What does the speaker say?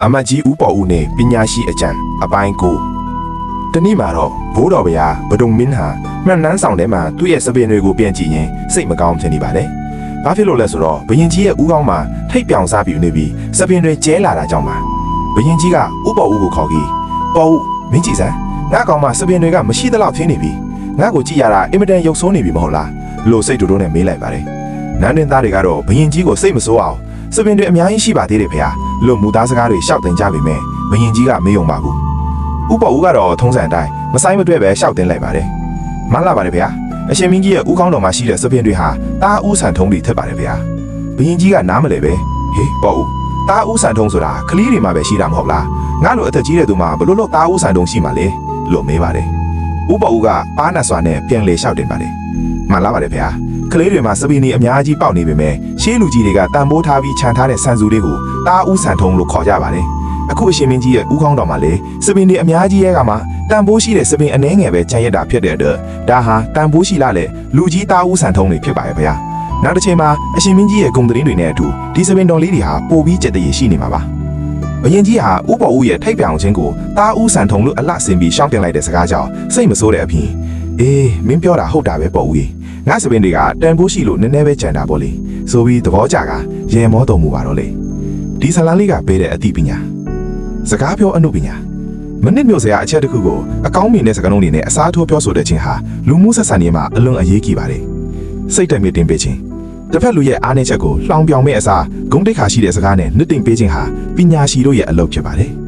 အမတ်ကြီးဦးပေါ်ဦးနဲ့ပညာရှိအကြံအပိုင်းကိုတနေ့မှာတော့ဘိုးတော်ဗျာဗဒုံမင်းဟာမှန်နှန်းဆောင်ထဲမှာသူ့ရဲ့စပင်တွေကိုပြန်ကြည့်ရင်စိတ်မကောင်းဖြစ်နေပါတယ်။ဘာဖြစ်လို့လဲဆိုတော့ဘရင်ကြီးရဲ့ဦးခေါင်းမှာထိတ်ပြောင်စားပြီးနေပြီးစပင်တွေကျဲလာတာကြောင့်ပါ။ဘရင်ကြီးကဦးပေါ်ဦးကိုခေါ်ပြီးပေါ်ဦးမင်းကြည့်စမ်းငါကောင်မှစပင်တွေကမရှိသလောက်ဖြစ်နေပြီ။ငါ့ကိုကြည့်ရတာအင်မတန်ရုပ်ဆိုးနေပြီမဟုတ်လားလို့စိတ်တူတူနဲ့မေးလိုက်ပါတယ်။နန်းတွင်သားတွေကတော့ဘရင်ကြီးကိုစိတ်မဆိုးအောင်စပင်တွေအများကြီးရှိပါသေးတယ်ဖေဟာလို့မူသားစကားတွေရှောက်တင်ကြပေမဲ့ဘရင်ကြီးကမေးုံပါဘူးဥပဦးကတော့ထုံးစံအတိုင်းမဆိုင်မတွေ့ပဲရှောက်တင်လိုက်ပါတယ်မှန်လာပါတယ်ဖေဟာအရှင်မင်းကြီးရဲ့ဦးခေါင်းတော်မှာရှိတဲ့စပင်တွေဟာတားဦးဆန်ထုံးတွေထက်ပါတယ်ဖေဟာဘရင်ကြီးကနားမလဲပဲဟေးပေါ့ဦးတားဦးဆန်ထုံးဆိုတာကလေးတွေမှာပဲရှိတာမဟုတ်လားငါလိုအသက်ကြီးတဲ့သူမှဘလို့လို့တားဦးဆန်ထုံးရှိမှလဲလို့မေးပါတယ်ဥပဦးကပါးနတ်စွာနဲ့ပြန်လေရှောက်တင်ပါတယ်မှန်လာပါတယ်ဖေဟာကလေးတွေမှာစပင်းတွေအများကြီးပေါက်နေပေမဲ့ရှေးလူကြီးတွေကတန်ဖိုးထားပြီးခြံထားတဲ့ဆန်စုတွေကိုတားဦးဆန်ထုံးလို့ခေါ်ကြပါတယ်အခုအရှင်မင်းကြီးရဲ့ဦးခေါင်းတော်မှာလေစပင်းတွေအများကြီးရဲ့ကမှတန်ဖိုးရှိတဲ့စပင်းအနှဲငယ်ပဲခြံရက်တာဖြစ်တဲ့အတွက်ဒါဟာတန်ဖိုးရှိလာတဲ့လူကြီးတားဦးဆန်ထုံးတွေဖြစ်ပါရဲ့ဗျာနောက်တစ်ချိန်မှာအရှင်မင်းကြီးရဲ့ဂုံသတင်းတွေနဲ့အတူဒီစပင်းတော်လေးတွေဟာပိုပြီးကြက်တည်ရှိနေမှာပါဘရင်ကြီးဟာဥပေါ်ဦးရဲ့ထိတ်ပြောင်ခြင်းကိုတားဦးဆန်ထုံးလို့အလှဆင်ပြီးရှောင်းတင်လိုက်တဲ့စကားကြောင့်စိတ်မဆိုးတဲ့အပြင်အေးမင်းပြောတာဟုတ်တာပဲပေါ့ဦးငါစပင်တွေကတန်ဖိုးရှိလို့နည်းနည်းပဲကြံတာပေါ့လေဆိုပြီးသဘောကျကရေမောတော်မူပါတော့လေဒီဇလန်လေးကပေးတဲ့အသိပညာစကားပြောအနုပညာမနစ်မြို့စရာအချက်တစ်ခုကိုအကောင်းမြင်တဲ့စကားလုံးတွေနဲ့အစားထိုးပြောဆိုတဲ့ခြင်းဟာလူမှုဆက်ဆံရေးမှာအလွန်အရေးကြီးပါတယ်စိတ်တက်မြင့်တင်ပေးခြင်းတစ်ဖက်လူရဲ့အားနည်းချက်ကိုလှောင်ပြောင်မဲ့အစားဂုဏ်တိတ်ခါရှိတဲ့စကားနဲ့နှစ်သိမ့်ပေးခြင်းဟာပညာရှိတို့ရဲ့အလုပ်ဖြစ်ပါတယ်